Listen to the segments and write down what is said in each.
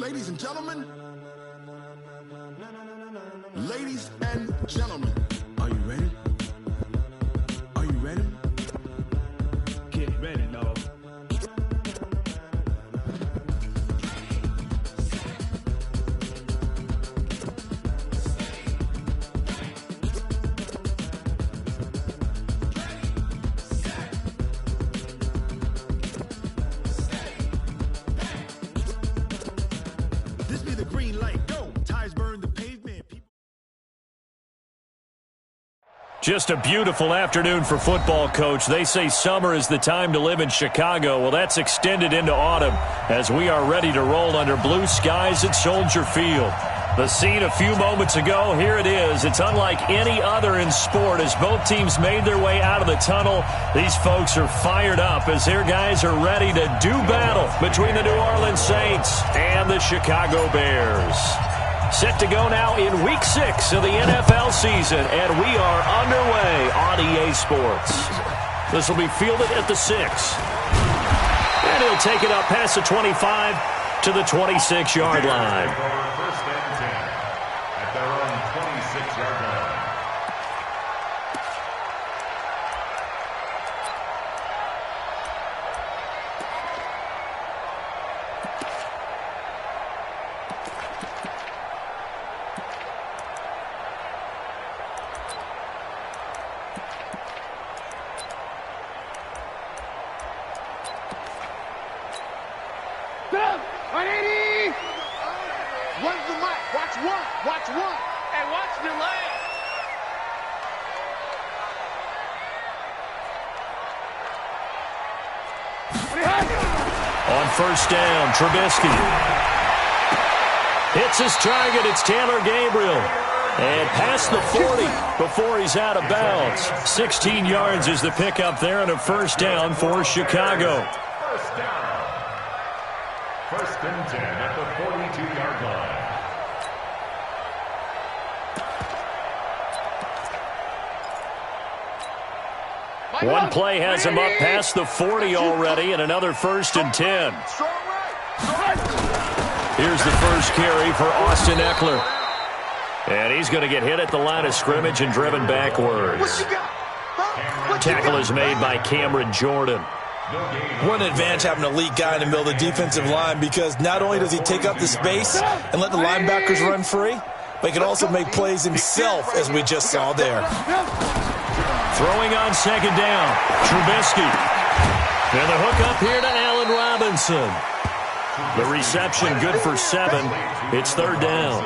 Ladies and gentlemen, ladies and gentlemen, are you ready? Are you ready? Get ready, dog. This be the green light, go! Tires burn the pavement. Just a beautiful afternoon for football, Coach. They say summer is the time to live in Chicago. Well, that's extended into autumn as we are ready to roll under blue skies at Soldier Field. The scene a few moments ago, here it is. It's unlike any other in sport as both teams made their way out of the tunnel. These folks are fired up as their guys are ready to do battle between the New Orleans Saints and the Chicago Bears. Set to go now in Week 6 of the NFL season, and we are underway on EA Sports. This will be fielded at the 6. And he'll take it up past the 25 to the 26-yard line. First and 10 at their own 26-yard line. Where's the mic? Watch one. Watch one. And watch the leg. On first down, Trubisky hits his target. It's Taylor Gabriel. And past the 40 before he's out of bounds. 16 yards is the pickup there and a first down for Chicago. First down. First and 10 at the 42-yard line. One play has him up past the 40 already and another first and 10. Here's the first carry for Austin Eckler. And he's going to get hit at the line of scrimmage and driven backwards. Tackle is made by Cameron Jordan. What an advantage having an elite guy in the middle of the defensive line, because not only does he take up the space and let the linebackers run free, but he can also make plays himself, as we just saw there. Throwing on second down, Trubisky. And the hook up here to Allen Robinson. The reception good for 7. It's third down.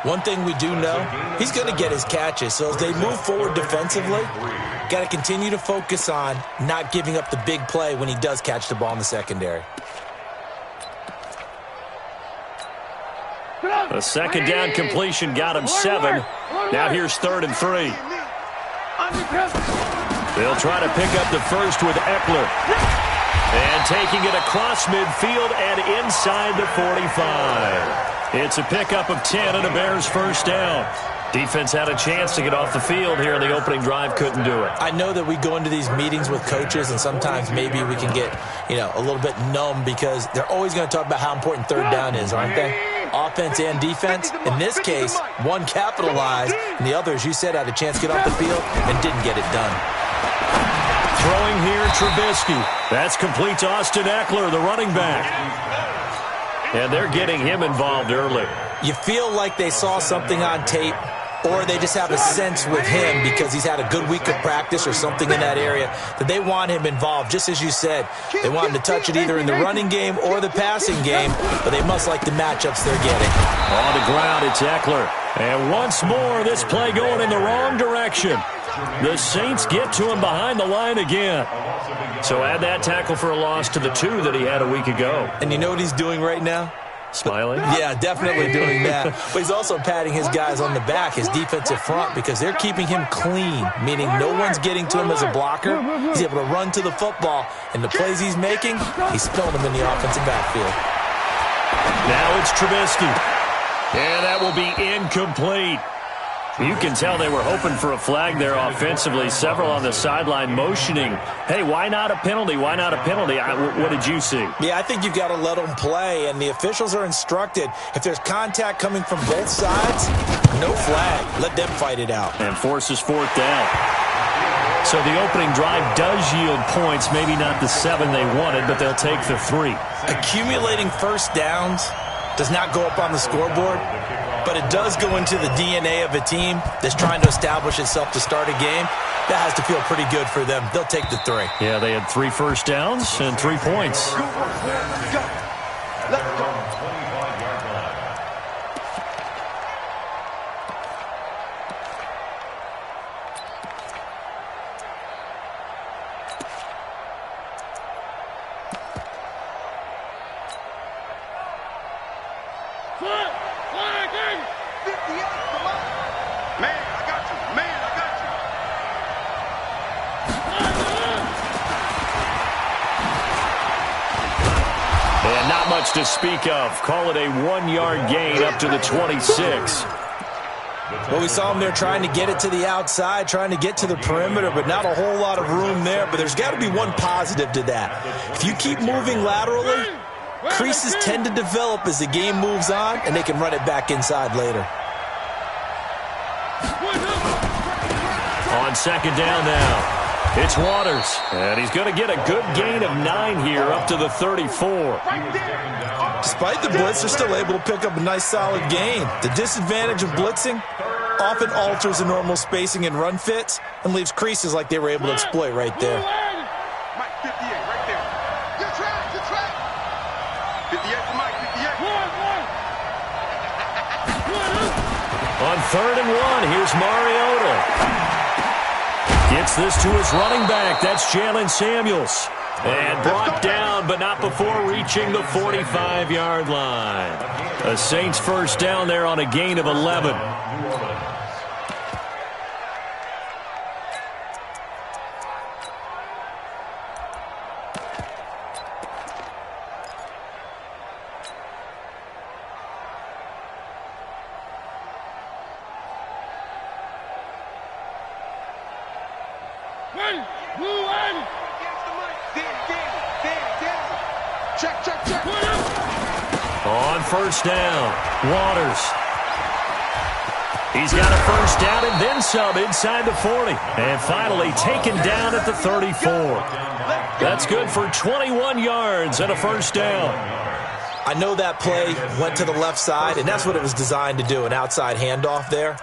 One thing we do know, he's going to get his catches. So as they move forward defensively, got to continue to focus on not giving up the big play when he does catch the ball in the secondary. A second down completion got him 7. Now here's 3rd and 3. They'll try to pick up the first with Eckler. And taking it across midfield and inside the 45. It's a pickup of 10 and a Bears first down. Defense had a chance to get off the field here in the opening drive, couldn't do it. I know that we go into these meetings with coaches, and sometimes maybe we can get, a little bit numb because they're always going to talk about how important third down is, aren't they? Offense and defense. In this case, one capitalized, and the other, as you said, had a chance to get off the field and didn't get it done. Throwing here, Trubisky. That's complete to Austin Eckler, the running back. And they're getting him involved early. You feel like they saw something on tape, or they just have a sense with him because he's had a good week of practice or something in that area that they want him involved. Just as you said, they want him to touch it either in the running game or the passing game, but they must like the matchups they're getting. On the ground, it's Eckler. And once more, this play going in the wrong direction. The Saints get to him behind the line again. So add that tackle for a loss to the 2 that he had a week ago. And you know what he's doing right now? Smiling? Yeah, definitely doing that. But he's also patting his guys on the back, his defensive front, because they're keeping him clean, meaning no one's getting to him as a blocker. He's able to run to the football, and the plays he's making, he's spilling them in the offensive backfield. Now it's Trubisky. And that will be incomplete. You can tell they were hoping for a flag there offensively. Several on the sideline motioning, hey, why not a penalty? Why not a penalty? What did you see? Yeah, I think you've got to let them play, and the officials are instructed, if there's contact coming from both sides, no flag. Let them fight it out. And forces fourth down. So the opening drive does yield points, maybe not the 7 they wanted, but they'll take the 3. Accumulating first downs does not go up on the scoreboard, but it does go into the DNA of a team that's trying to establish itself to start a game. That has to feel pretty good for them. They'll take the 3. Yeah, they had 3 first downs and 3 points. Let's go. And not much to speak of. Call it a 1-yard gain up to the 26. Well, we saw them there trying to get it to the outside, trying to get to the perimeter, but not a whole lot of room there. But there's got to be one positive to that. If you keep moving laterally, creases tend to develop as the game moves on, and they can run it back inside later. On second down now, it's Waters. And he's going to get a good gain of 9 here up to the 34. Despite the blitz, they're still able to pick up a nice solid gain. The disadvantage of blitzing often alters the normal spacing and run fits and leaves creases like they were able to exploit right there. Mike 58 right there. Good track. 58 for Mike, 58. On 3rd and 1, here's Mariota. Gets this to his running back. That's Jalen Samuels. And brought down, but not before reaching the 45-yard line. A Saints first down there on a gain of 11. Check. On first down, Waters. He's got a first down and then some inside the 40. And finally taken down at the 34. That's good for 21 yards and a first down. I know that play went to the left side, and that's what it was designed to do, an outside handoff there.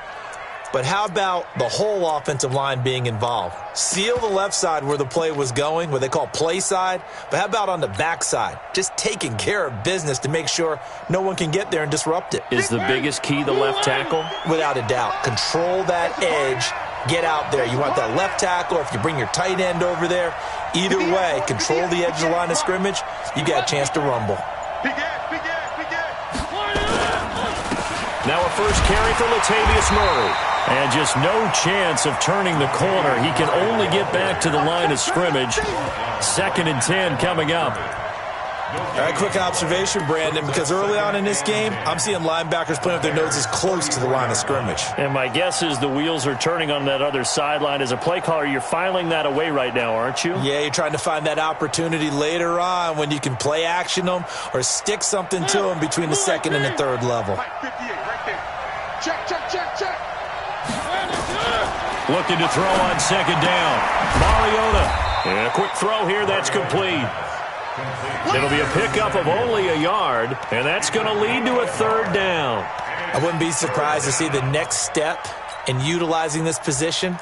But how about the whole offensive line being involved? Seal the left side where the play was going, what they call play side. But how about on the back side? Just taking care of business to make sure no one can get there and disrupt it. Is the biggest key the left tackle? Without a doubt. Control that edge. Get out there. You want that left tackle, or if you bring your tight end over there. Either way, control the edge of the line of scrimmage. You got a chance to rumble. Now a first carry for Latavius Murray. And just no chance of turning the corner. He can only get back to the line of scrimmage. 2nd and 10 coming up. All right, quick observation, Brandon, because early on in this game, I'm seeing linebackers playing with their noses close to the line of scrimmage. And my guess is the wheels are turning on that other sideline. As a play caller, you're filing that away right now, aren't you? Yeah, you're trying to find that opportunity later on when you can play action them or stick something to them between the 2nd and the 3rd level. Mike 58 right there. Check. Looking to throw on 2nd down. Mariota. And a quick throw here. That's complete. It'll be a pickup of only a yard, and that's going to lead to a 3rd down. I wouldn't be surprised to see the next step in utilizing this position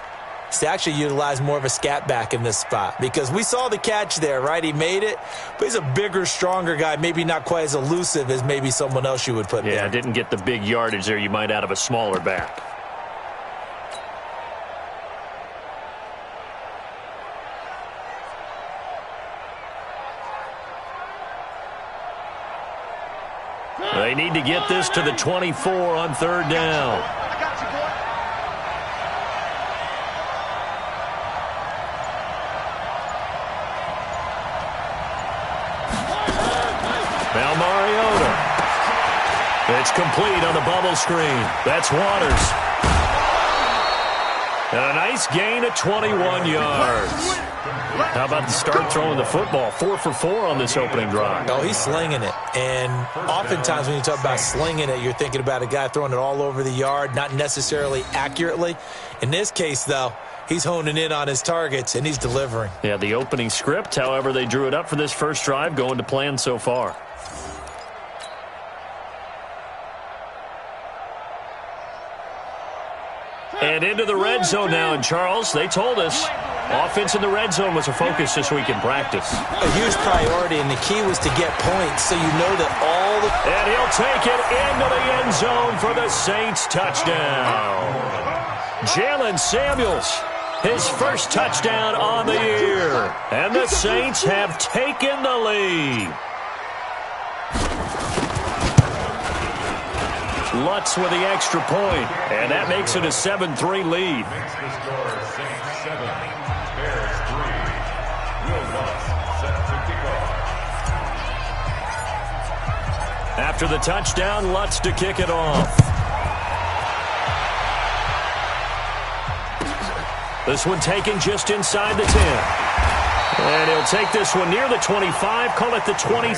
is to actually utilize more of a scat back in this spot, because we saw the catch there, right? He made it, but he's a bigger, stronger guy, maybe not quite as elusive as maybe someone else you would put there. Yeah, didn't get the big yardage there you might out of a smaller back. They need to get this to the 24 on 3rd down. Now Mariota. It's complete on the bubble screen. That's Waters. And a nice gain of 21 yards. How about the start throwing the football? 4 for 4 on this opening drive. Oh, he's slinging it. And oftentimes when you talk about slinging it, you're thinking about a guy throwing it all over the yard, not necessarily accurately. In this case, though, he's honing in on his targets, and he's delivering. Yeah, the opening script, however, they drew it up for this first drive, going to plan so far. And into the red zone now. And, Charles, they told us offense in the red zone was a focus this week in practice. A huge priority, and the key was to get points so you know that all the... And he'll take it into the end zone for the Saints touchdown. Jalen Samuels, his first touchdown on the year. And the Saints have taken the lead. Lutz with the extra point, and that makes it a 7-3 lead. Makes the score Saints 7, Bears 3. Will Lutz set to kick off. After the touchdown, Lutz to kick it off. This one taken just inside the 10. And he'll take this one near the 25, call it the 20.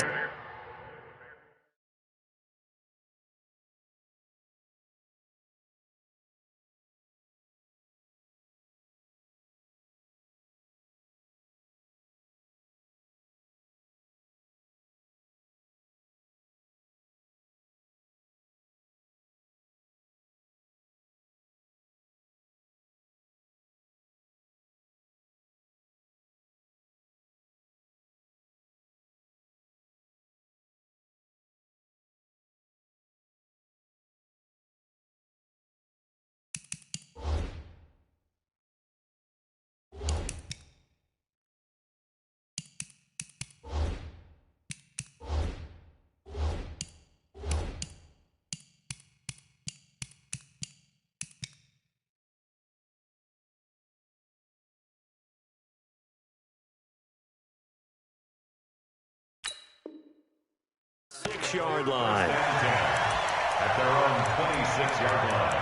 Yard line. At their own 26-yard line.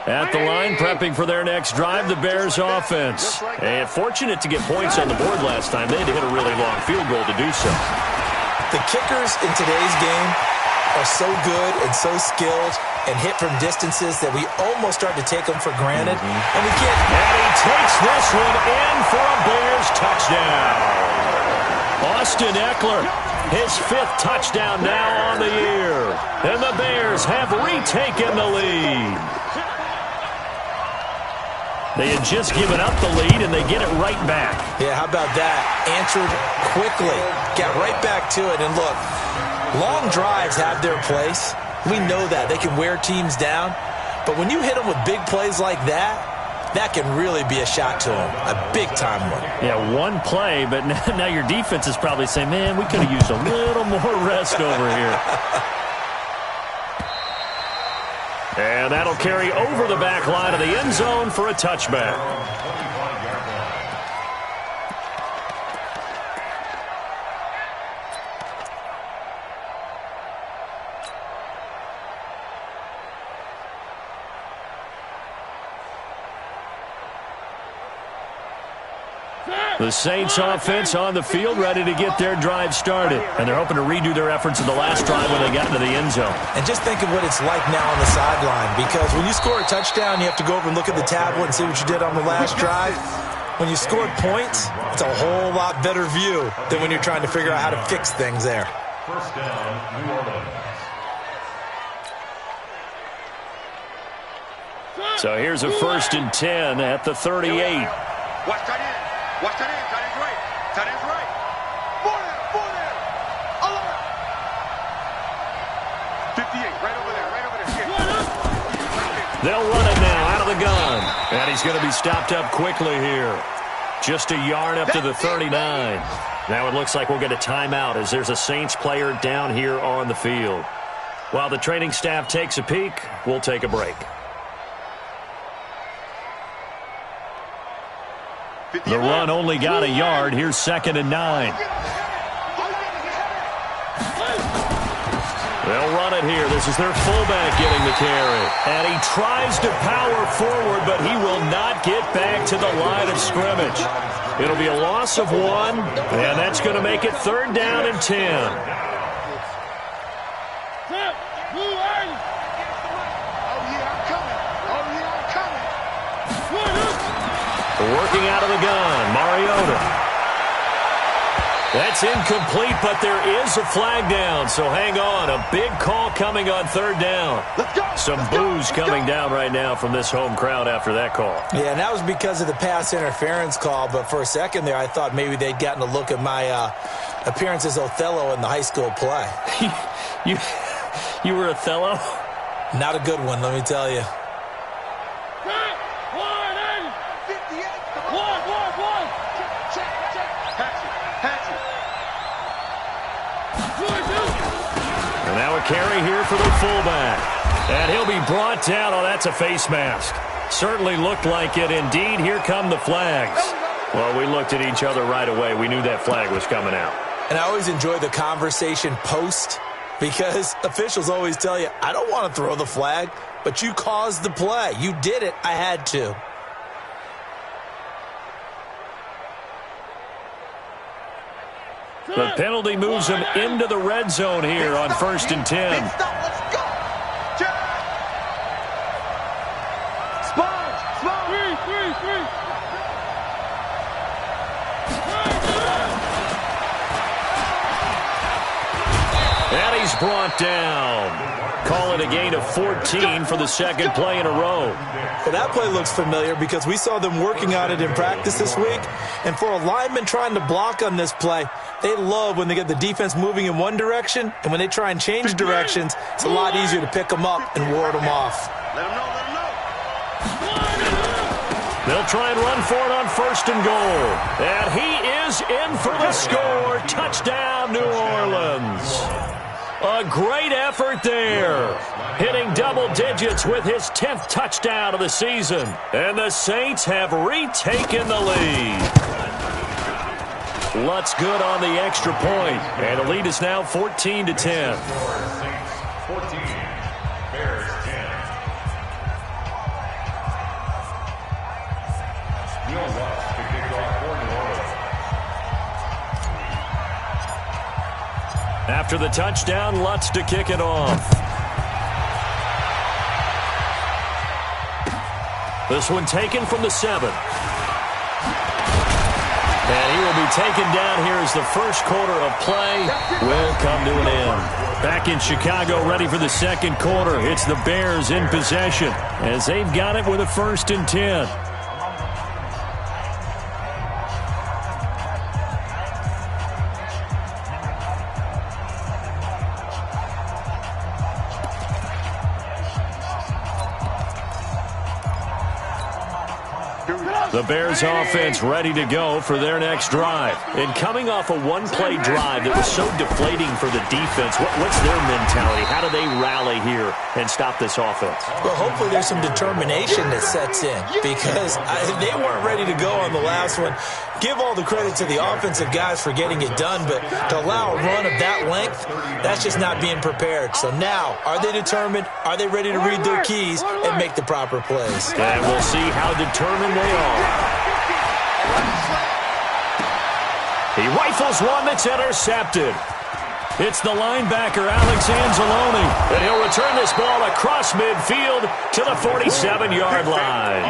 At the line, prepping for their next drive, the Bears offense. And fortunate to get points on the board last time. They had to hit a really long field goal to do so. The kickers in today's game are so good and so skilled and hit from distances that we almost start to take them for granted. And we can't. And he takes this one in for a Bears touchdown. Austin Eckler, his 5th touchdown now on the year. And the Bears have retaken the lead. They had just given up the lead, and they get it right back. Yeah, how about that? Answered quickly. Got right back to it. And look, long drives have their place. We know that. They can wear teams down. But when you hit them with big plays like that, that can really be a shot to them. A big-time one. Yeah, one play, but now your defense is probably saying, man, we could have used a little more rest over here. And that'll carry over the back line of the end zone for a touchback. The Saints offense on the field, ready to get their drive started. And they're hoping to redo their efforts in the last drive when they got into the end zone. And just think of what it's like now on the sideline, because when you score a touchdown, you have to go over and look at the tablet and see what you did on the last drive. When you scored points, it's a whole lot better view than when you're trying to figure out how to fix things there. First down, New Orleans. So here's a 1st and 10 at the 38. Watch tight end. Watch tight end. Tight end's right. Tight end's right. More there. Alert. 58. Right over there. Right over there. Yeah. They'll run it now out of the gun. And he's going to be stopped up quickly here. Just a yard up to the 39. Now it looks like we'll get a timeout as there's a Saints player down here on the field. While the training staff takes a peek, we'll take a break. The run only got a yard. Here's 2nd and 9. They'll run it here. This is their fullback getting the carry. And he tries to power forward, but he will not get back to the line of scrimmage. It'll be a loss of 1, and that's going to make it 3rd down and 10. Working out of the gun, Mariota. That's incomplete, but there is a flag down, so hang on. A big call coming on 3rd down. Some boos coming down right now from this home crowd after that call. Yeah, and that was because of the pass interference call, but for a second there I thought maybe they'd gotten a look at my appearance as Othello in the high school play. You were Othello? Not a good one, let me tell you. And now a carry here for the fullback. And he'll be brought down. Oh, that's a face mask. Certainly looked like it. Indeed, here come the flags. Well, we looked at each other right away. We knew that flag was coming out. And I always enjoy the conversation post because officials always tell you, I don't want to throw the flag, but you caused the play. You did it. I had to. The penalty moves him into the red zone here on 1st and 10. Let's go. Three. And he's brought down. Call it a gain of 14 for the 2nd play in a row. Well, that play looks familiar because we saw them working on it in practice this week. And for a lineman trying to block on this play, they love when they get the defense moving in one direction. And when they try and change directions, it's a lot easier to pick them up and ward them off. Let them know. They'll try and run for it on 1st and goal. And he is in for the score. Touchdown, New Orleans. A great effort there. Hitting double digits with his 10th touchdown of the season. And the Saints have retaken the lead. Lutz good on the extra point. And the lead is now 14-10. 14, Bears 10. Neil Lutz to kick off for New Orleans. After the touchdown, Lutz to kick it off. This one taken from the 7. And he will be taken down here as the first quarter of play will come to an end. Back in Chicago, ready for the 2nd quarter. It's the Bears in possession as they've got it with a 1st and 10. The Bears offense ready to go for their next drive. And coming off a one-play drive that was so deflating for the defense, what's their mentality? How do they rally here and stop this offense? Well, hopefully there's some determination that sets in because they weren't ready to go on the last one. Give all the credit to the offensive guys for getting it done, but to allow a run of that length, that's just not being prepared. So now, are they determined? Are they ready to read their keys and make the proper plays? And we'll see how determined they are. He rifles one that's intercepted. It's the linebacker, Alex Anzalone, and he'll return this ball across midfield to the 47-yard line.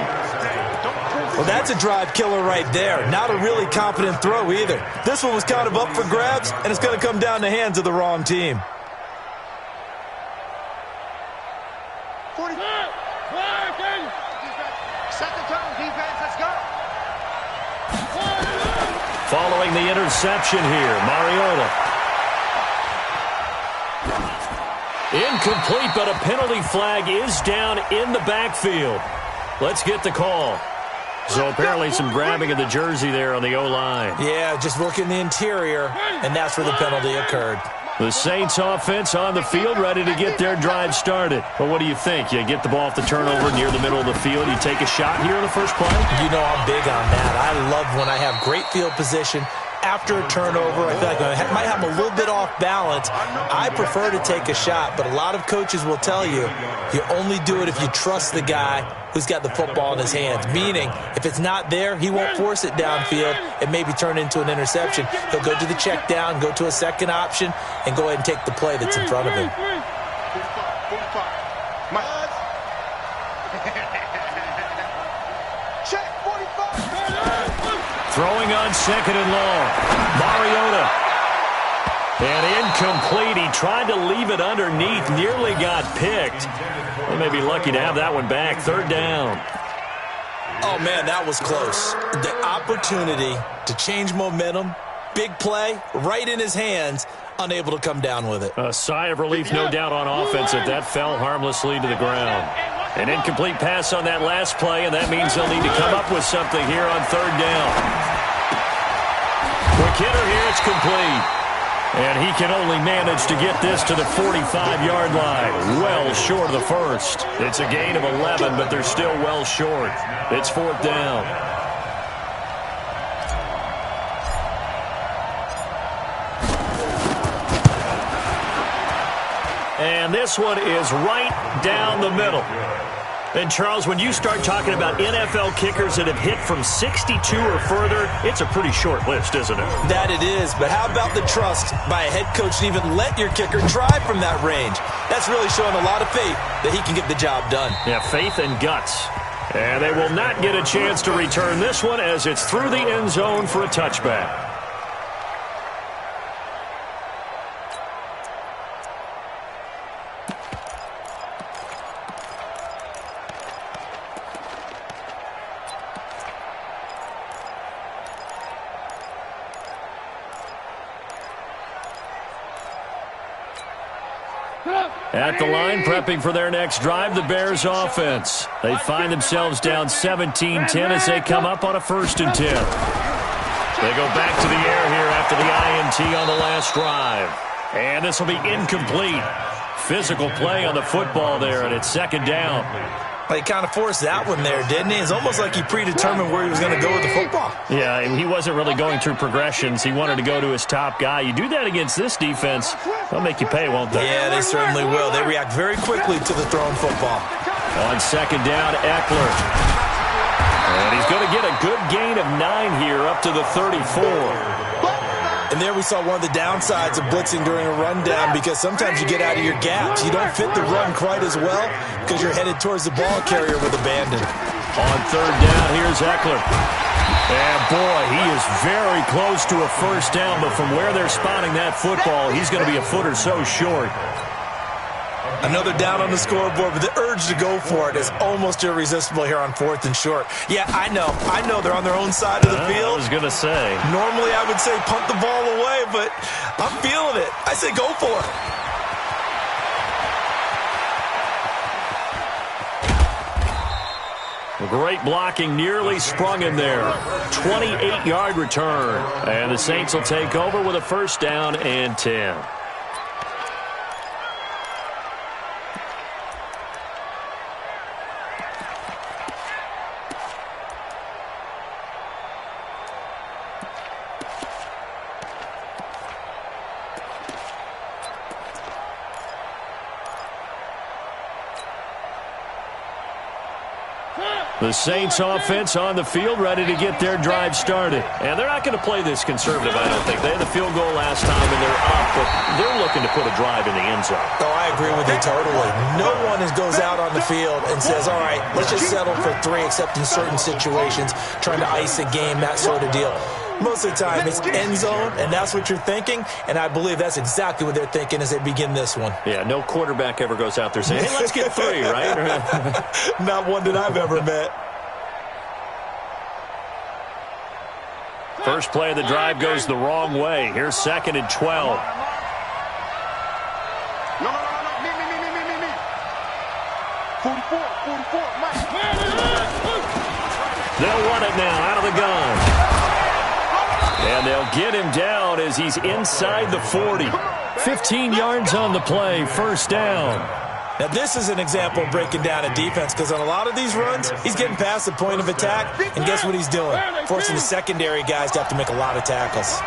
Well, that's a drive killer right there. Not a really confident throw either. This one was kind of up for grabs, and it's going to come down the hands of the wrong team. Second down, defense, let's go. Following the interception here, Mariota. Incomplete, but a penalty flag is down in the backfield. Let's get the call. So apparently some grabbing of the jersey there on the O-line. Yeah, just working the interior, and that's where the penalty occurred. The Saints offense on the field, ready to get their drive started. Well, what do you think? You get the ball off the turnover near the middle of the field. You take a shot here in the first play? You know I'm big on that. I love when I have great field position. After a turnover, I feel like I might have a little bit off balance. I prefer to take a shot, but a lot of coaches will tell you, you only do it if you trust the guy who's got the football in his hands. Meaning, if it's not there, he won't force it downfield and maybe turn into an interception. He'll go to the check down, go to a second option, and go ahead and take the play that's in front of him. Throwing on second and long. Mariota. And incomplete. He tried to leave it underneath. Nearly got picked. They may be lucky to have that one back. Third down. Oh, man, that was close. The opportunity to change momentum. Big play right in his hands. Unable to come down with it. A sigh of relief, no doubt, on offense that fell harmlessly to the ground. An incomplete pass on that last play, and that means they'll need to come up with something here on third down. Quick hitter here, it's complete. And he can only manage to get this to the 45-yard line. Well short of the first. It's a gain of 11, but they're still well short. It's fourth down. And this one is right down the middle. And, Charles, when you start talking about NFL kickers that have hit from 62 or further, it's a pretty short list, isn't it? That it is, but how about the trust by a head coach to even let your kicker try from that range? That's really showing a lot of faith that he can get the job done. Yeah, faith and guts. And they will not get a chance to return this one as it's through the end zone for a touchback. At the line, prepping for their next drive, the Bears offense. They find themselves down 17-10 as they come up on a 1st and 10. They go back to the air here after the INT on the last drive. And this will be incomplete. Physical play on the football there, and it's second down. He kind of forced that one there, didn't he? It's almost like he predetermined where he was going to go with the football. Yeah, and he wasn't really going through progressions. He wanted to go to his top guy. You do that against this defense, they'll make you pay, won't they? Yeah, they certainly will. They react very quickly to the thrown football. On second down, Eckler. And he's going to get a good gain of 9 here up to the 34. And there we saw one of the downsides of blitzing during a rundown because sometimes you get out of your gaps. You don't fit the run quite as well because you're headed towards the ball carrier with abandon. On third down, here's Eckler. And, boy, he is very close to a first down, but from where they're spotting that football, he's going to be a foot or so short. Another down on the scoreboard, but the urge to go for it is almost irresistible here on 4th and short. Yeah, I know they're on their own side of the field. I was going to say. Normally I would say punt the ball away, but I'm feeling it. I say go for it. Great blocking, nearly sprung him there. 28-yard return. And the Saints will take over with a first down and 10. The Saints offense on the field, ready to get their drive started. And they're not going to play this conservative, I don't think. They had the field goal last time, and they're up, but they're looking to put a drive in the end zone. Oh, I agree with you totally. No one goes out on the field and says, all right, let's just settle for 3, except in certain situations, trying to ice a game, that sort of deal. Most of the time, it's end zone, and that's what you're thinking, and I believe that's exactly what they're thinking as they begin this one. Yeah, no quarterback ever goes out there saying, hey, let's get 3, right? Not one that I've ever met. First play of the drive goes the wrong way. Here's 2nd and 12. No. Me. 44, Mike. They'll run it now out of the gun. And they'll get him down as he's inside the 40. 15 yards on the play, first down. Now, this is an example of breaking down a defense because on a lot of these runs, he's getting past the point of attack, and guess what he's doing? Forcing the secondary guys to have to make a lot of tackles.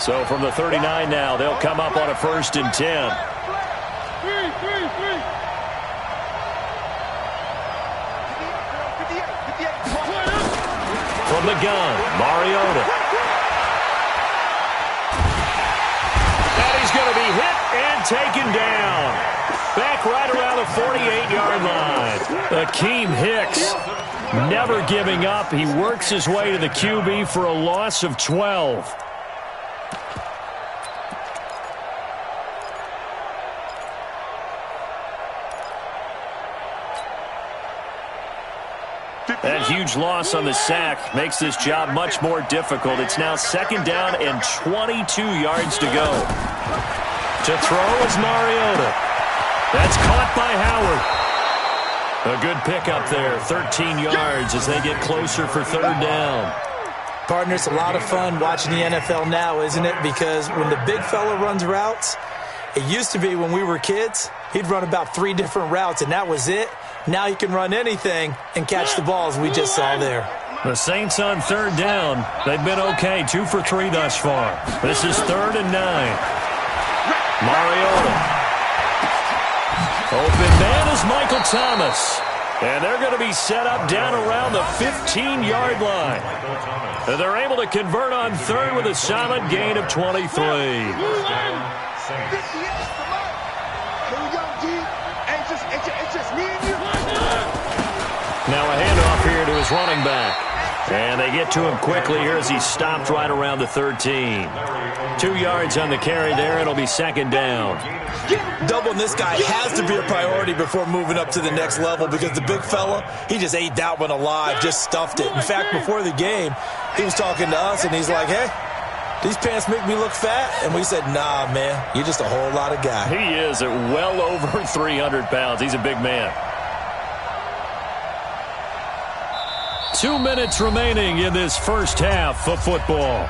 So from the 39 now, they'll come up on a 1st and 10. From the gun, Mariota. And he's going to be hit and taken down. Back right around the 48-yard line. Akeem Hicks never giving up. He works his way to the QB for a loss of 12. That huge loss on the sack makes this job much more difficult. It's now 2nd down and 22 yards to go. To throw is Mariota. That's caught by Howard. A good pickup there, 13 yards as they get closer for 3rd down. Partner, it's a lot of fun watching the NFL now, isn't it? Because when the big fella runs routes, it used to be when we were kids, he'd run about 3 different routes, and that was it. Now he can run anything and catch the balls we just saw there. The Saints on 3rd down. They've been okay, 2 for 3 thus far. This is 3rd and 9. Mariota. Open man is Michael Thomas. And they're going to be set up down around the 15-yard line. And they're able to convert on 3rd with a solid gain of 23. Now a handoff here to his running back. And they get to him quickly here as he's stopped right around the 13. 2 yards on the carry there. It'll be 2nd down. Doubling this guy has to be a priority before moving up to the next level because the big fella, he just ate that one alive, just stuffed it. In fact, before the game, he was talking to us, and he's like, hey, these pants make me look fat? And we said, nah, man, you're just a whole lot of guy. He is at well over 300 pounds. He's a big man. 2 minutes remaining in this first half of football.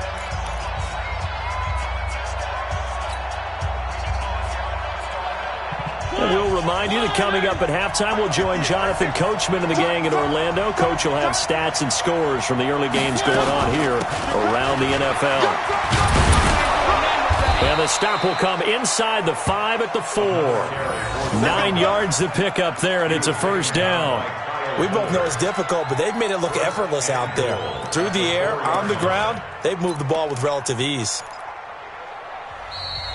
And we'll remind you that coming up at halftime, we'll join Jonathan Coachman and the gang in Orlando. Coach will have stats and scores from the early games going on here around the NFL. And the stop will come inside the 5 at the 4. 9 yards to pick up there, and it's a first down. We both know it's difficult, but they've made it look effortless out there. Through the air, on the ground, they've moved the ball with relative ease.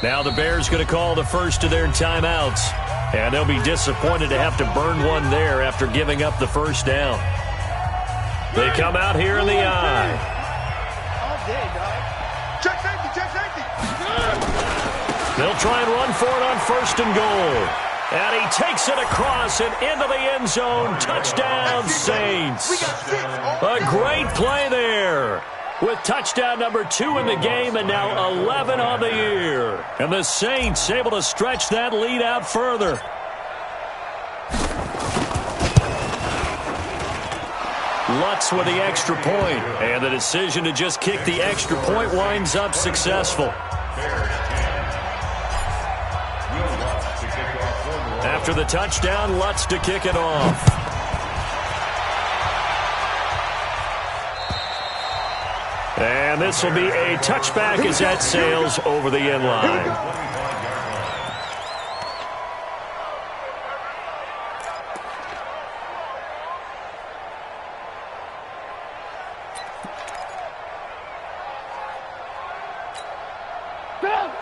Now the Bears going to call the first of their timeouts. And they'll be disappointed to have to burn one there after giving up the first down. They come out here in the eye. They'll try and run for it on 1st and goal. And he takes it across and into the end zone. Touchdown, Saints. A great play there. With touchdown number 2 in the game and now 11 on the year. And the Saints able to stretch that lead out further. Lutz with the extra point. And the decision to just kick the extra point winds up successful. After the touchdown, Lutz to kick it off. And this will be a touchback as that sails over the end line.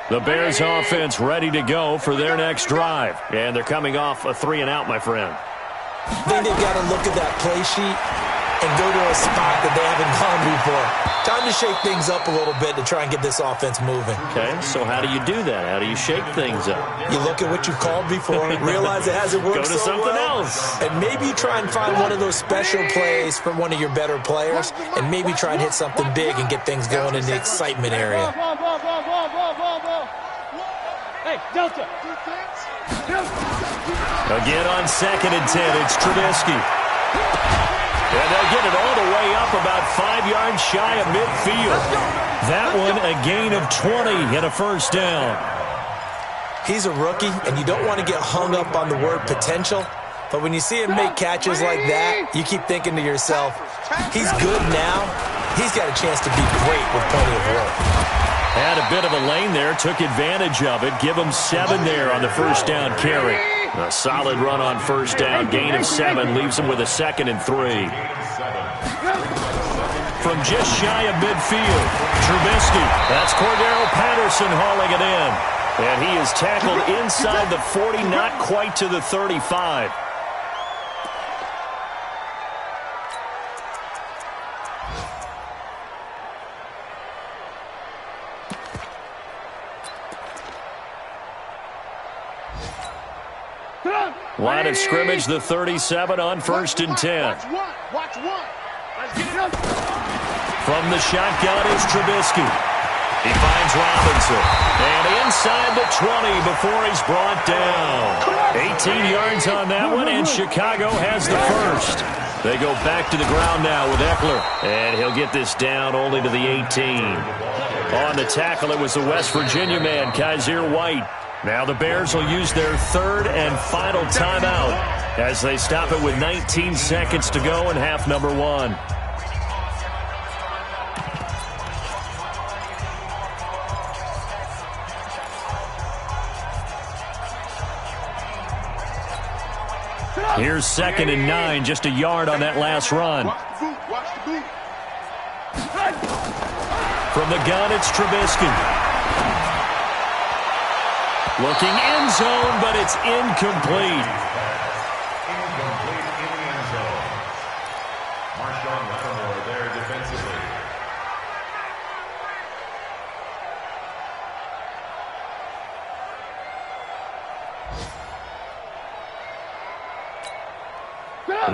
The Bears offense ready to go for their next drive. And they're coming off a 3-and-out, my friend. I think they've got to look at that play sheet and go to a spot that they haven't gone before. Time to shake things up a little bit to try and get this offense moving. Okay, so how do you do that? How do you shake things up? You look at what you've called before, realize it hasn't worked so well. Go to something else. And maybe try and find one of those special plays from one of your better players, and maybe try and hit something big and get things going in the excitement area. Hey, Delta. Again on 2nd and 10, it's Trubisky. And they'll get it all the way up about 5 yards shy of midfield. That one a gain of 20 and a first down. He's a rookie, and you don't want to get hung up on the word potential. But when you see him make catches like that, you keep thinking to yourself, he's good now. He's got a chance to be great with plenty of work. Had a bit of a lane there, took advantage of it. Give him 7 there on the first down carry. A solid run on first down, gain of 7, leaves him with a 2nd and 3. From just shy of midfield, Trubisky. That's Cordero Patterson hauling it in. And he is tackled inside the 40, not quite to the 35. Line of scrimmage, the 37 on 1st and 10. Watch one. Let's get it up. From the shotgun is Trubisky. He finds Robinson. And inside the 20 before he's brought down. 18 yards on that one, and Chicago has the first. They go back to the ground now with Eckler. And he'll get this down only to the 18. On the tackle, it was the West Virginia man, Kaiser White. Now the Bears will use their 3rd and final timeout as they stop it with 19 seconds to go in half number 1. Here's 2nd and 9, just a yard on that last run. Watch the boot. From the gun, it's Trubisky. Looking end zone, but it's incomplete. Incomplete in the end zone. Marshawn Lattimore there defensively.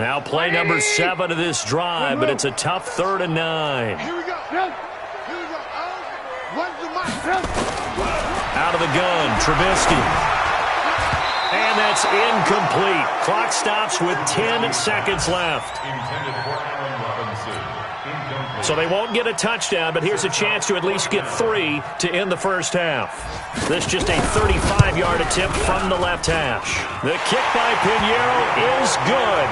Now play number 7 of this drive, but it's a tough 3rd and 9. Here we go. What's the mic? Out of the gun, Trubisky. And that's incomplete. Clock stops with 10 seconds left. Intended for Allen Robinson. Incomplete. So they won't get a touchdown, but here's a chance to at least get 3 to end the first half. This just a 35-yard attempt from the left hash. The kick by Pinheiro is good.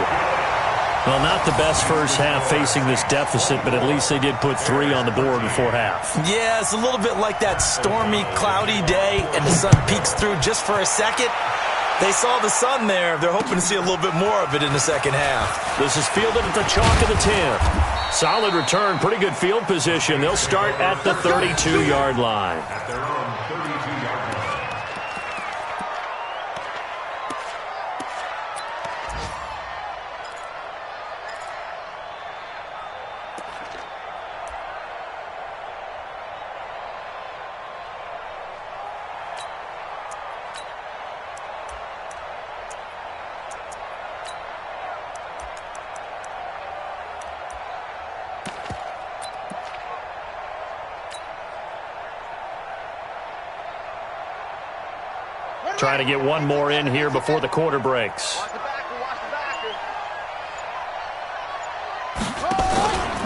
Well, not the best first half facing this deficit, but at least they did put 3 on the board before half. Yeah, it's a little bit like that stormy, cloudy day, and the sun peeks through just for a second. They saw the sun there. They're hoping to see a little bit more of it in the second half. This is fielded at the chalk of the 10. Solid return, pretty good field position. They'll start at the 32-yard line. At their own 32-yard line. Trying to get one more in here before the quarter breaks. Watch the backer. Watch the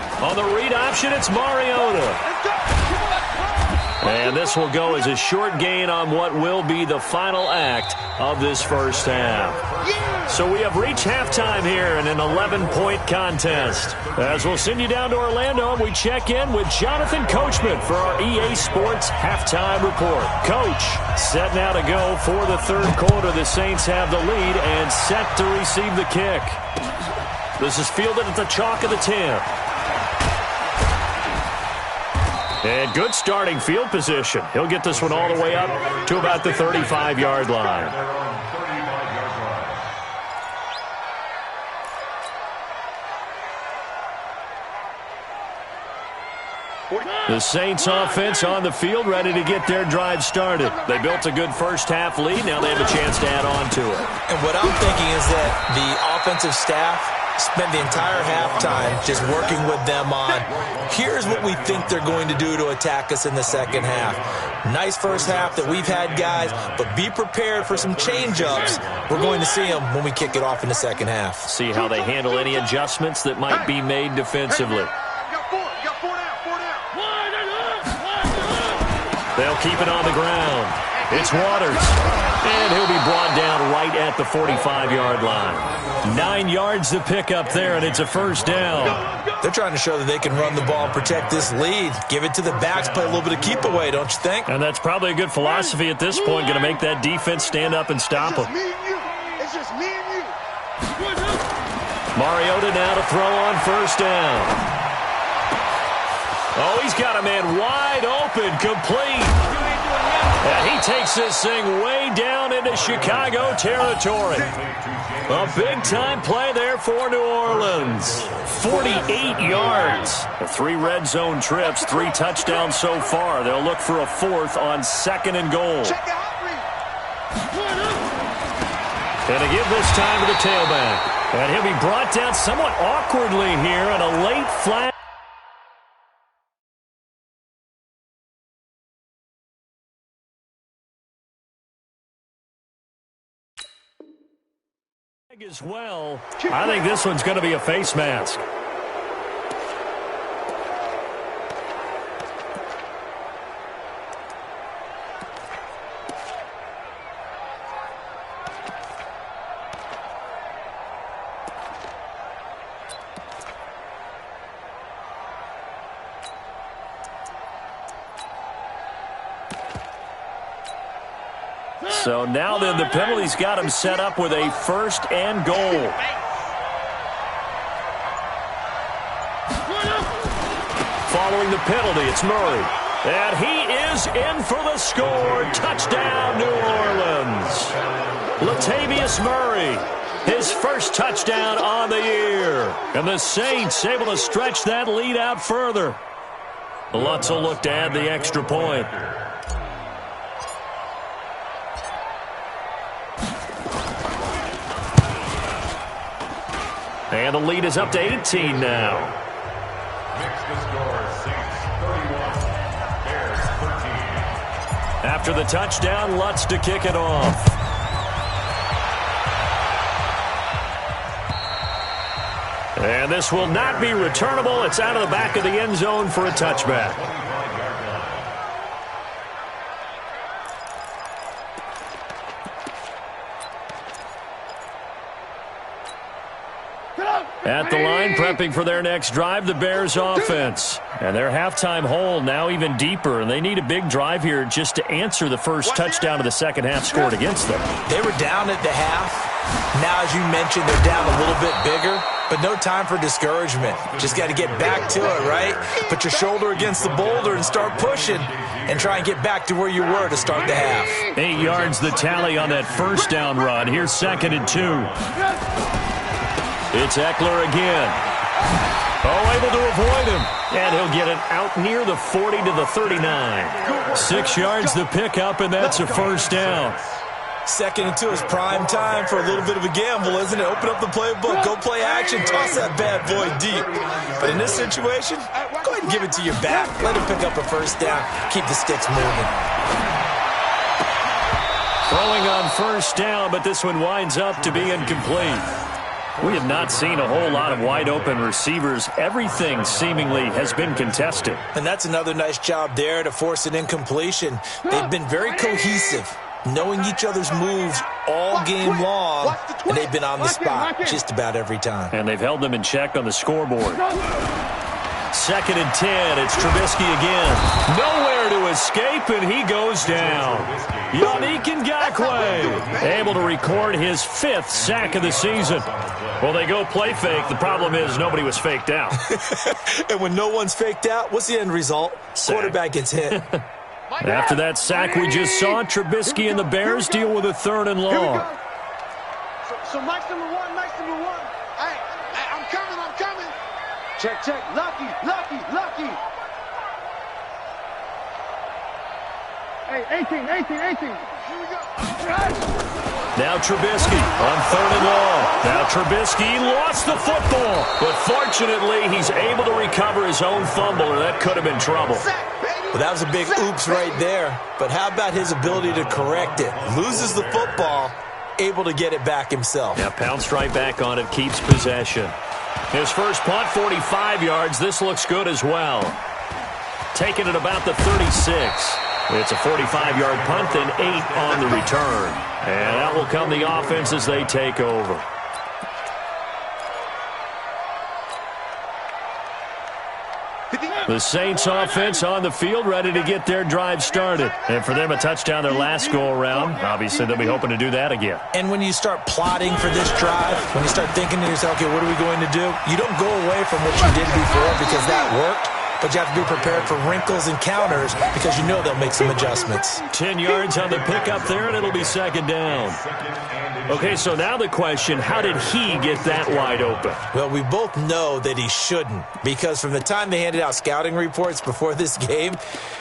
backer. On the read option, it's Mariota. And this will go as a short gain on what will be the final act of this first half. So we have reached halftime here in an 11-point contest. As we'll send you down to Orlando, and we check in with Jonathan Coachman for our EA Sports Halftime Report. Coach, set now to go for the third quarter. The Saints have the lead and set to receive the kick. This is fielded at the chalk of the 10. And good starting field position. He'll get this one all the way up to about the 35-yard line. The Saints offense on the field, ready to get their drive started. They built a good first half lead. Now they have a chance to add on to it. And what I'm thinking is that the offensive staff spent the entire halftime just working with them on, here's what we think they're going to do to attack us in the second half. Nice first half that we've had, guys, but be prepared for some change-ups. We're going to see them when we kick it off in the second half. See how they handle any adjustments that might be made defensively. You got four down. They'll keep it on the ground. It's Waters. And he'll be brought down right at the 45-yard line. 9 yards to pick up there, and it's a first down. They're trying to show that they can run the ball and protect this lead. Give it to the backs, play a little bit of keep away, don't you think? And that's probably a good philosophy at this point, going to make that defense stand up and stop them. It's just me and you. Mariota now to throw on first down. Oh, he's got a man wide open, complete. And he takes this thing way down into Chicago territory. A big-time play there for New Orleans. 48 yards. 3 red zone trips, 3 touchdowns so far. They'll look for a 4th on 2nd and goal. And again this time to the tailback. And he'll be brought down somewhat awkwardly here on a late flag. As well, I think this one's going to be a face mask. So now then, the penalty's got him set up with a 1st and goal. Following the penalty, it's Murray. And he is in for the score. Touchdown, New Orleans. Latavius Murray, his 1st touchdown on the year. And the Saints able to stretch that lead out further. Lutz will look to add the extra point. And the lead is up to 18 now. Makes the score Saints 31, Bears 13. After the touchdown, Lutz to kick it off. And this will not be returnable. It's out of the back of the end zone for a touchback. At the line, prepping for their next drive, the Bears offense. And their halftime hole now even deeper, and they need a big drive here just to answer the first touchdown of the second half scored against them. They were down at the half. Now, as you mentioned, they're down a little bit bigger, but no time for discouragement. Just got to get back to it, right? Put your shoulder against the boulder and start pushing and try and get back to where you were to start the half. 8 yards the tally on that first down run. Here's 2nd and 2. It's Eckler again. Oh, able to avoid him. And he'll get it out near the 40 to the 39. 6 yards the pickup, and that's a first down. 2nd and 2 is prime time for a little bit of a gamble, isn't it? Open up the playbook, go play action, toss that bad boy deep. But in this situation, go ahead and give it to your back. Let him pick up a first down. Keep the sticks moving. Throwing on first down, but this one winds up to be incomplete. We have not seen a whole lot of wide-open receivers. Everything seemingly has been contested. And that's another nice job there to force an incompletion. They've been very cohesive, knowing each other's moves all game long, and they've been on the spot just about every time. And they've held them in check on the scoreboard. 2nd and 10. It's Trubisky again. Nowhere to escape, and he goes down. Yannick Ngakoue able to record his 5th sack of the season. Well, they go play fake. The problem is nobody was faked out. And when no one's faked out, what's the end result? Sack. Quarterback gets hit. After that sack we just saw, Trubisky and the Bears deal with a 3rd and long. So Mike's number one. Hey, I'm coming. Check. Lucky. Hey, 18. Here we go. Now Trubisky on 3rd and long. Now Trubisky lost the football, but fortunately he's able to recover his own fumble, or that could have been trouble. Well, that was a big oops right there. But how about his ability to correct it? Loses the football, able to get it back himself. Yeah, pounced right back on it, keeps possession. His first punt, 45 yards. This looks good as well. Taking it about the 36. It's a 45-yard punt, then 8 on the return. And that will come the offense as they take over. The Saints offense on the field, ready to get their drive started. And for them, a touchdown their last go-around. Obviously, they'll be hoping to do that again. And when you start plotting for this drive, when you start thinking to yourself, okay, what are we going to do? You don't go away from what you did before because that worked. But you have to be prepared for wrinkles and counters because you know they'll make some adjustments. 10 yards on the pickup there, and it'll be second down. Okay, so now the question, how did he get that wide open? Well, we both know that he shouldn't because from the time they handed out scouting reports before this game,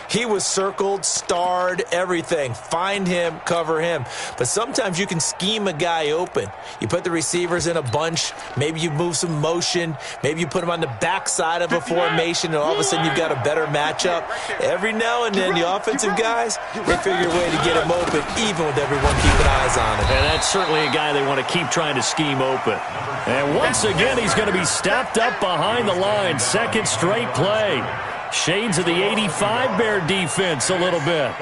he was circled, starred, everything. Find him, cover him. But sometimes you can scheme a guy open. You put the receivers in a bunch. Maybe you move some motion. Maybe you put him on the backside of a formation, and all of a sudden you've got a better matchup. Every now and then, the offensive guys, they figure a way to get him open, even with everyone keeping eyes on him. And that's certainly a guy they want to keep trying to scheme open. And once again, he's going to be stopped up behind the line. Second straight play. Shades of the 85 Bear defense a little bit.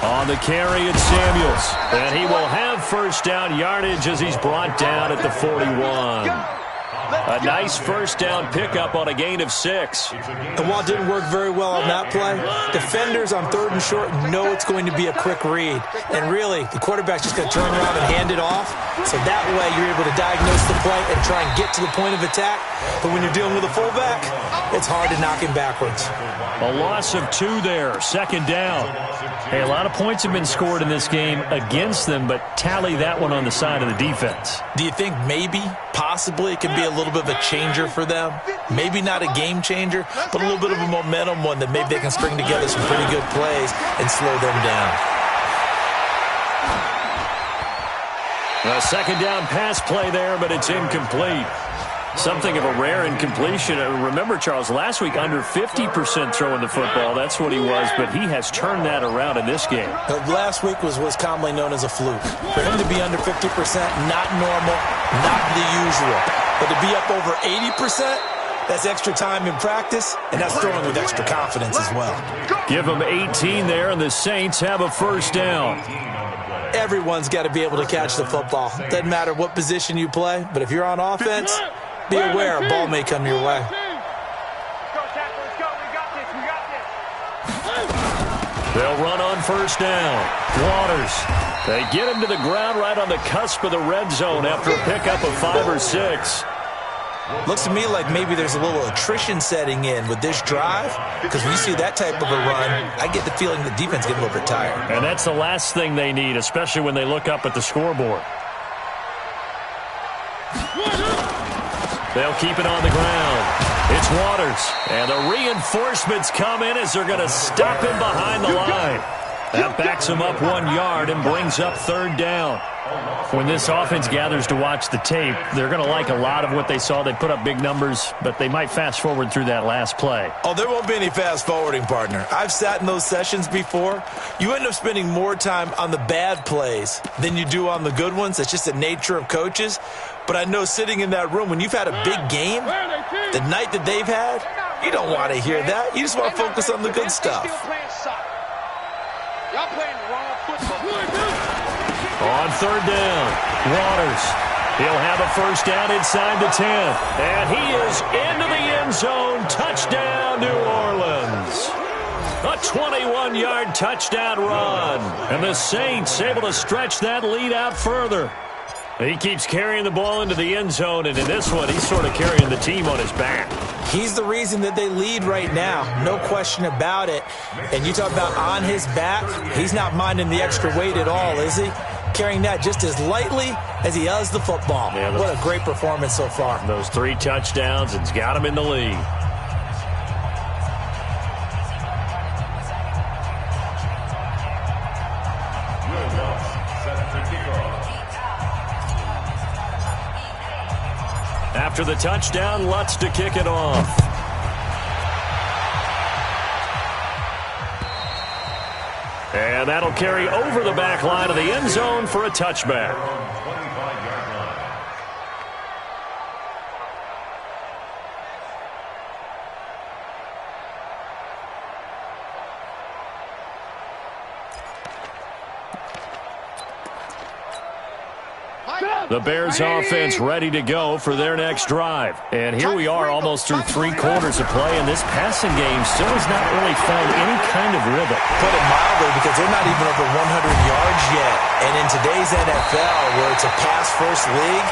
On the carry, it's Samuels. And he will have first down yardage as he's brought down at the 41. A nice first down pickup on a gain of 6. And while it didn't work very well on that play, defenders on 3rd and short know it's going to be a quick read. And really, the quarterback's just going to turn around and hand it off. So that way you're able to diagnose the play and try and get to the point of attack. But when you're dealing with a fullback, it's hard to knock him backwards. A loss of 2 there, second down. Hey, a lot of points have been scored in this game against them, but tally that one on the side of the defense. Do you think maybe, possibly, it could be a little bit of a changer for them? Maybe not a game changer, but a little bit of a momentum one that maybe they can string together some pretty good plays and slow them down. A second down pass play there, but it's incomplete. Something of a rare incompletion. Remember, Charles, last week under 50% throwing the football. That's what he was, but he has turned that around in this game. Last week was commonly known as a fluke. For him to be under 50%, not normal, not the usual. But to be up over 80%, that's extra time in practice, and that's throwing with extra confidence as well. Give them 18 there, and the Saints have a first down. Everyone's got to be able to catch the football. Doesn't matter what position you play, but if you're on offense, be aware a ball may come your way. They'll run on first down. Waters. They get him to the ground right on the cusp of the red zone after a pickup of 5 or 6. Looks to me like maybe there's a little attrition setting in with this drive, because when you see that type of a run, I get the feeling the defense getting a little bit tired. And that's the last thing they need, especially when they look up at the scoreboard. They'll keep it on the ground. It's Waters. And the reinforcements come in as they're going to stop him behind the line. That backs him up 1 yard and brings up third down. When this offense gathers to watch the tape, they're going to like a lot of what they saw. They put up big numbers, but they might fast forward through that last play. Oh, there won't be any fast forwarding, partner. I've sat in those sessions before. You end up spending more time on the bad plays than you do on the good ones. That's just the nature of coaches. But I know sitting in that room, when you've had a big game, the night that they've had, you don't want to hear that. You just want to focus on the good stuff. Y'all playing the wrong football. On third down, Waters. He'll have a first down inside the 10. And he is into the end zone. Touchdown, New Orleans. A 21-yard touchdown run. And the Saints able to stretch that lead out further. He keeps carrying the ball into the end zone, and in this one, he's sort of carrying the team on his back. He's the reason that they lead right now, no question about it. And you talk about on his back, he's not minding the extra weight at all, is he? Carrying that just as lightly as he does the football. Yeah, what a great performance so far. Those 3 touchdowns, it's got him in the lead. After the touchdown, Lutz to kick it off. And that'll carry over the back line of the end zone for a touchback. The Bears offense ready to go for their next drive. And here we are almost through 3 quarters of play, and this passing game still has not really found any kind of rhythm. Put it mildly, because they're not even over 100 yards yet. And in today's NFL, where it's a pass-first league,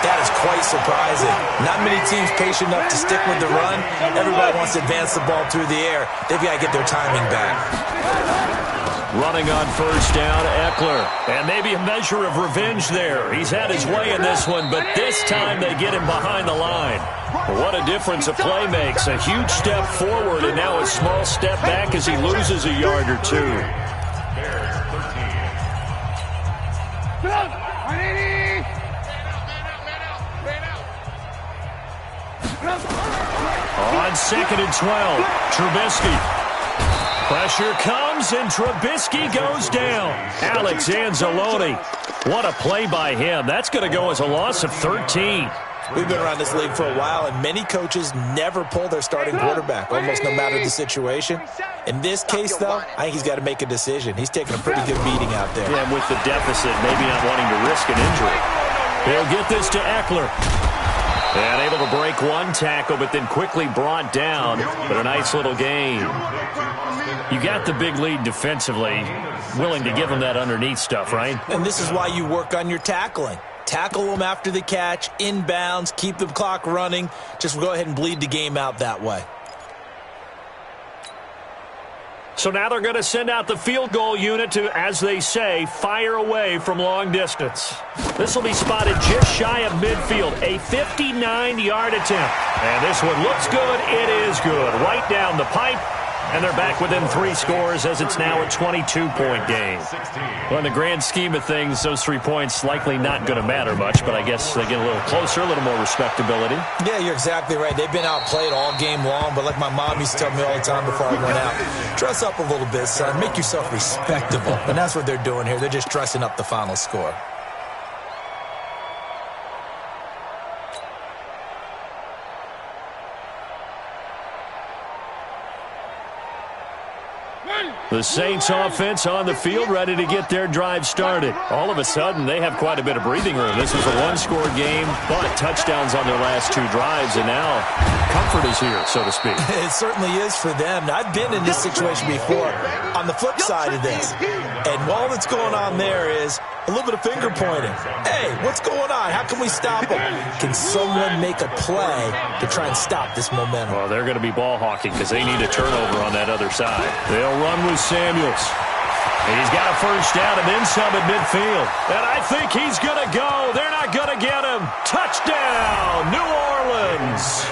that is quite surprising. Not many teams patient enough to stick with the run. Everybody wants to advance the ball through the air. They've got to get their timing back. Running on first down, Eckler. And maybe a measure of revenge there. He's had his way in this one, but this time they get him behind the line. What a difference a play makes. A huge step forward and now a small step back as he loses a yard or 2. On 2nd and 12, Trubisky. Pressure comes, and Trubisky goes down. Alex Anzalone. What a play by him. That's going to go as a loss of 13. We've been around this league for a while, and many coaches never pull their starting quarterback, almost no matter the situation. In this case, though, I think he's got to make a decision. He's taking a pretty good beating out there. Yeah, and with the deficit, maybe not wanting to risk an injury. He'll get this to Eckler. And able to break one tackle, but then quickly brought down. But a nice little gain. You got the big lead defensively, willing to give him that underneath stuff, right? And this is why you work on your tackling. Tackle them after the catch, inbounds, keep the clock running. Just go ahead and bleed the game out that way. So now they're going to send out the field goal unit to, as they say, fire away from long distance. This will be spotted just shy of midfield, a 59-yard attempt. And this one looks good. It is good. Right down the pipe. And they're back within 3 scores as it's now a 22-point game. Well, in the grand scheme of things, those 3 points likely not going to matter much, but I guess they get a little closer, a little more respectability. Yeah, you're exactly right. They've been outplayed all game long, but like my mom used to tell me all the time before I went out, dress up a little bit, son. Make yourself respectable. And that's what they're doing here. They're just dressing up the final score. The Saints offense on the field, ready to get their drive started. All of a sudden, they have quite a bit of breathing room. This was a 1-score game, but touchdowns on their last 2 drives, and now comfort is here, so to speak. It certainly is for them. Now, I've been in this situation before on the flip side of this, and all that's going on there is a little bit of finger pointing. Hey, what's going on? How can we stop them? Can someone make a play to try and stop this momentum? Well, they're going to be ball hawking because they need a turnover on that other side. They'll run with Samuels. He's got a first down and then some at midfield. And I think he's going to go. They're not going to get him. Touchdown, New Orleans.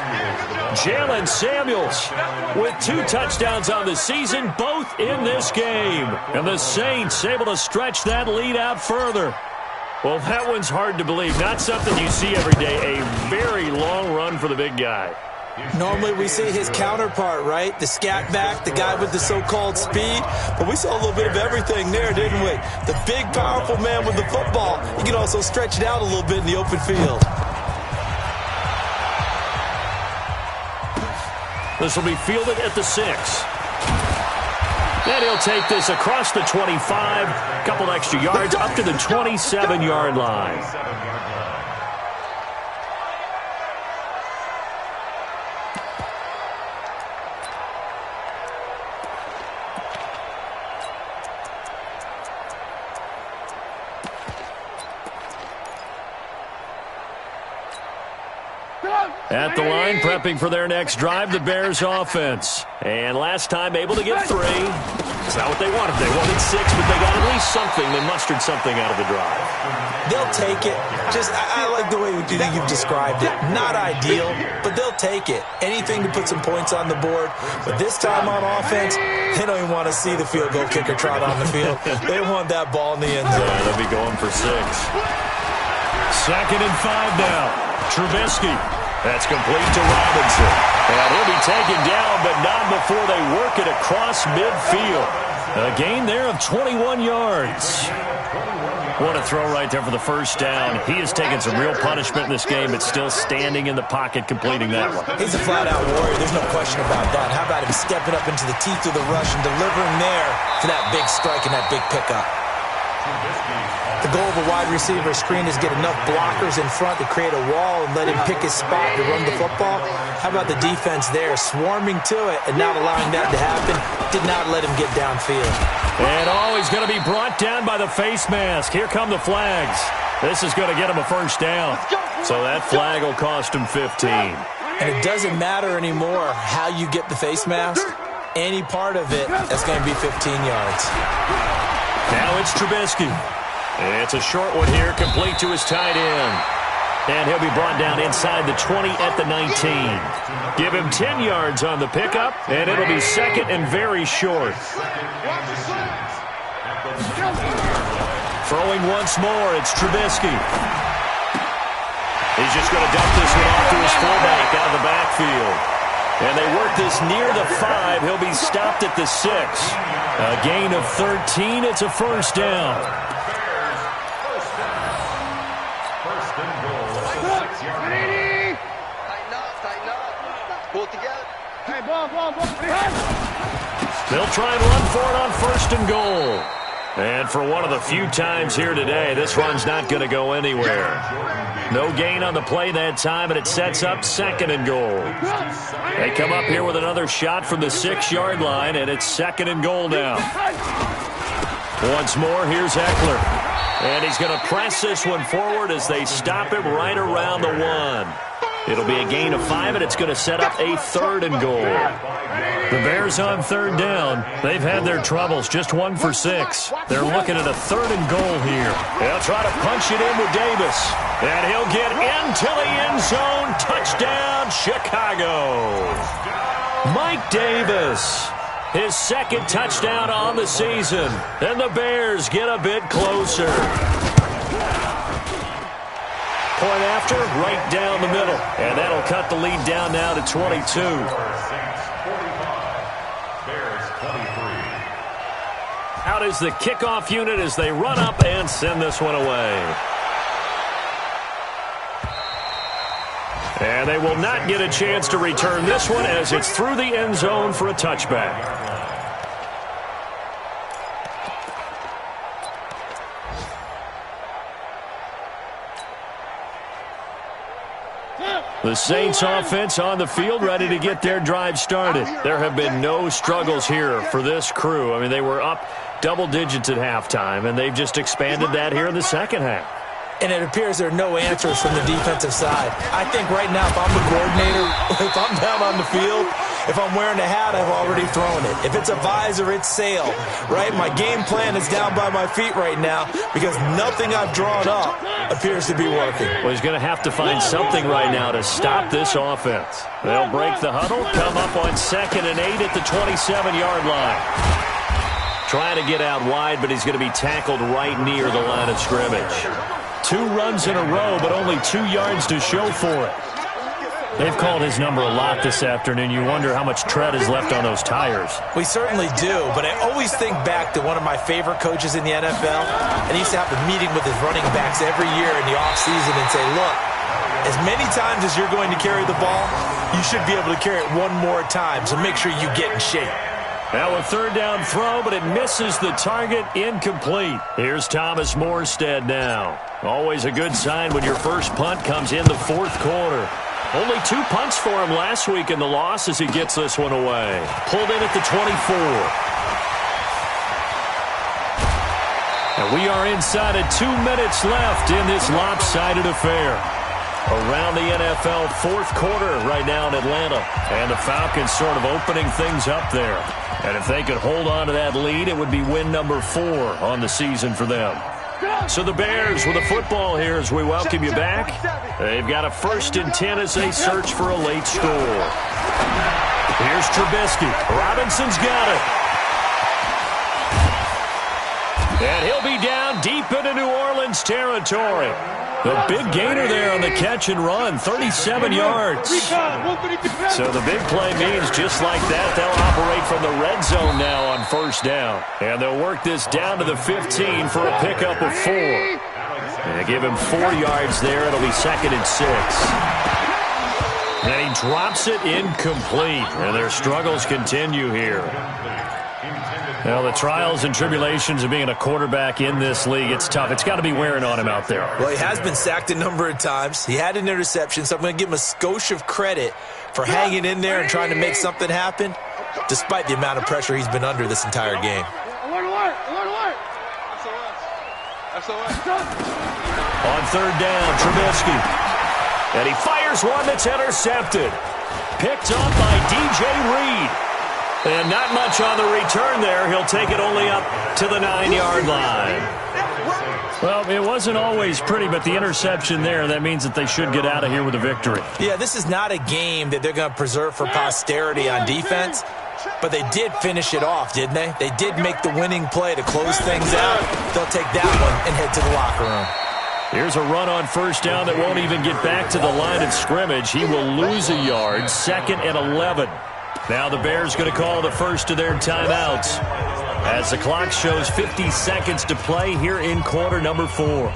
Jalen Samuels with 2 touchdowns on the season, both in this game. And the Saints able to stretch that lead out further. Well, that one's hard to believe. Not something you see every day. A very long run for the big guy. Normally we see his counterpart, right? The scat back, the guy with the so-called speed. But we saw a little bit of everything there, didn't we? The big, powerful man with the football. He can also stretch it out a little bit in the open field. This will be fielded at the 6. And he'll take this across the 25, a couple extra yards, up to the 27-yard line. At the line, prepping for their next drive, the Bears offense. And last time, able to get 3. It's not what they wanted. They wanted 6, but they got at least something. They mustered something out of the drive. They'll take it. I like the way you've described it. Not ideal, but they'll take it. Anything to put some points on the board. But this time on offense, they don't even want to see the field goal kicker trot on the field. They want that ball in the end zone. Yeah, they'll be going for 6. 2nd and 5 now. Trubisky. That's complete to Robinson. And he'll be taken down, but not before they work it across midfield. A gain there of 21 yards. What a throw right there for the first down. He has taken some real punishment in this game, but still standing in the pocket completing that one. He's a flat-out warrior. There's no question about that. How about him stepping up into the teeth of the rush and delivering there for that big strike and that big pickup? The goal of a wide receiver screen is get enough blockers in front to create a wall and let him pick his spot to run the football. How about the defense there, swarming to it and not allowing that to happen? Did not let him get downfield. And he's going to be brought down by the face mask. Here come the flags. This is going to get him a first down. So that flag will cost him 15. And it doesn't matter anymore how you get the face mask. Any part of it, that's going to be 15 yards. Now it's Trubisky. It's a short one here, complete to his tight end. And he'll be brought down inside the 20 at the 19. Give him 10 yards on the pickup, and it'll be second and very short. Throwing once more, it's Trubisky. He's just going to dump this one off to his fullback out of the backfield. And they work this near the 5. He'll be stopped at the 6. A gain of 13. It's a first down. They'll try and run for it on first and goal. And for one of the few times here today, this run's not going to go anywhere. No gain on the play that time, and it sets up second and goal. They come up here with another shot from the 6-yard line, and it's second and goal now. Once more, here's Eckler. And he's going to press this one forward as they stop him right around the 1. It'll be a gain of 5, and it's going to set up a third and goal. The Bears on third down. They've had their troubles, just 1 for 6. They're looking at a third and goal here. They'll try to punch it in with Davis. And he'll get into the end zone. Touchdown, Chicago. Mike Davis, his second touchdown on the season. And the Bears get a bit closer. Point after, right down the middle. And that'll cut the lead down now to 22. Out is the kickoff unit as they run up and send this one away. And they will not get a chance to return this one as it's through the end zone for a touchback. The Saints offense on the field, ready to get their drive started. There have been no struggles here for this crew. I mean, they were up double digits at halftime, and they've just expanded that here in the second half. And it appears there are no answers from the defensive side. I think right now, if I'm the coordinator, if I'm down on the field, if I'm wearing a hat, I've already thrown it. If it's a visor, it's sail, right? My game plan is down by my feet right now because nothing I've drawn up appears to be working. Well, he's going to have to find something right now to stop this offense. They'll break the huddle, come up on 2nd and 8 at the 27-yard line. Trying to get out wide, but he's going to be tackled right near the line of scrimmage. 2 runs in a row, but only 2 yards to show for it. They've called his number a lot this afternoon. You wonder how much tread is left on those tires. We certainly do, but I always think back to one of my favorite coaches in the NFL, and he used to have a meeting with his running backs every year in the offseason and say, look, as many times as you're going to carry the ball, you should be able to carry it one more time, so make sure you get in shape. Now a third down throw, but it misses the target, incomplete. Here's Thomas Morstead now. Always a good sign when your first punt comes in the 4th quarter. Only 2 punts for him last week in the loss as he gets this one away. Pulled in at the 24. And we are inside of 2 minutes left in this lopsided affair. Around the NFL 4th quarter right now in Atlanta. And the Falcons sort of opening things up there. And if they could hold on to that lead, it would be win number 4 on the season for them. So the Bears with a football here as we welcome you back. They've got a 1st and 10 as they search for a late score. Here's Trubisky. Robinson's got it. And he'll be down deep into New Orleans territory. The big gainer there on the catch and run, 37 yards. So the big play means just like that, they'll operate from the red zone now on first down. And they'll work this down to the 15 for a pickup of 4. And give him 4 yards there. It'll be 2nd and 6. And he drops it incomplete. And their struggles continue here. Well, the trials and tribulations of being a quarterback in this league, it's tough. It's got to be wearing on him out there. Well, he has been sacked a number of times. He had an interception, so I'm going to give him a skosh of credit for hanging in there and trying to make something happen, despite the amount of pressure he's been under this entire game. On third down, Trubisky. And he fires one that's intercepted. Picked up by DJ Reed. And not much on the return there. He'll take it only up to the 9-yard line. Well, it wasn't always pretty, but the interception there, that means that they should get out of here with a victory. Yeah, this is not a game that they're going to preserve for posterity on defense, but they did finish it off, didn't they? They did make the winning play to close things out. They'll take that one and head to the locker room. Here's a run on first down that won't even get back to the line of scrimmage. He will lose a yard, 2nd and 11. Now the Bears going to call the first of their timeouts as the clock shows 50 seconds to play here in quarter number 4.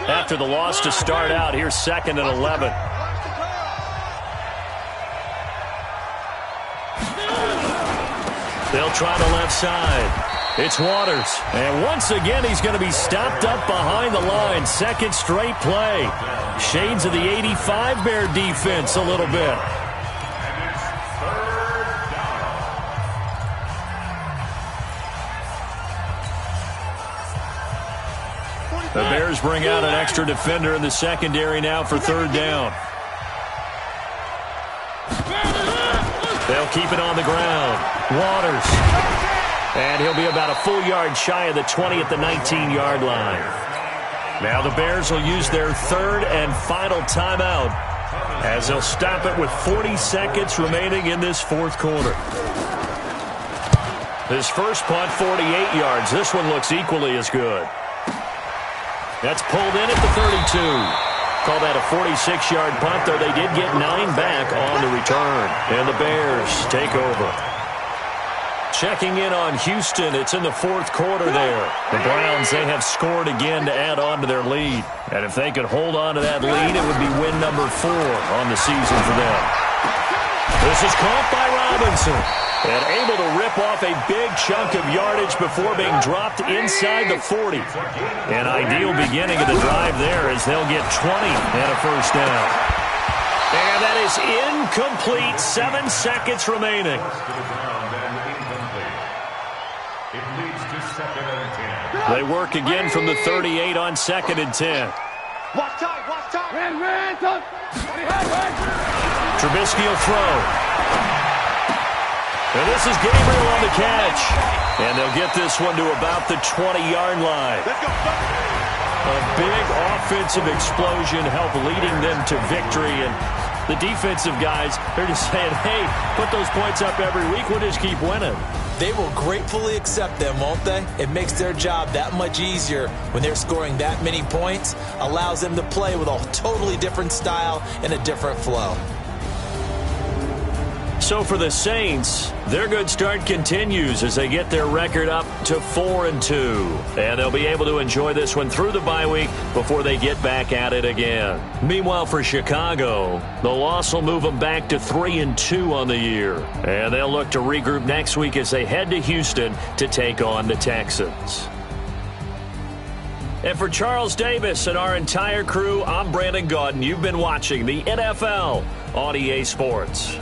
After the loss to start out, here's 2nd and 11. They'll try the left side. It's Waters. And once again, he's going to be stopped up behind the line. 2nd straight play. Shades of the 85 Bear defense a little bit. The Bears bring out an extra defender in the secondary now for third down. They'll keep it on the ground. Waters. And he'll be about a full yard shy of the 20 at the 19-yard line. Now the Bears will use their third and final timeout as they'll stop it with 40 seconds remaining in this fourth quarter. His first punt, 48 yards. This one looks equally as good. That's pulled in at the 32. Call that a 46-yard punt, though they did get 9 back on the return. And the Bears take over. Checking in on Houston, it's in the fourth quarter there. The Browns, they have scored again to add on to their lead. And if they could hold on to that lead, it would be win number 4 on the season for them. This is caught by Robinson. And able to rip off a big chunk of yardage before being dropped inside the 40. An ideal beginning of the drive there as they'll get 20 and a first down. And that is incomplete. 7 seconds remaining. They work again from the 38 on 2nd and 10. Watch time, watch time. Trubisky will throw. And this is Gabriel on the catch. And they'll get this one to about the 20-yard line. A big offensive explosion helped leading them to victory. And the defensive guys, they're just saying, hey, put those points up every week. We'll just keep winning. They will gratefully accept them, won't they? It makes their job that much easier when they're scoring that many points. Allows them to play with a totally different style and a different flow. So for the Saints, their good start continues as they get their record up to 4-2. And they'll be able to enjoy this one through the bye week before they get back at it again. Meanwhile, for Chicago, the loss will move them back to 3-2 on the year. And they'll look to regroup next week as they head to Houston to take on the Texans. And for Charles Davis and our entire crew, I'm Brandon Gaudin. You've been watching the NFL on EA Sports.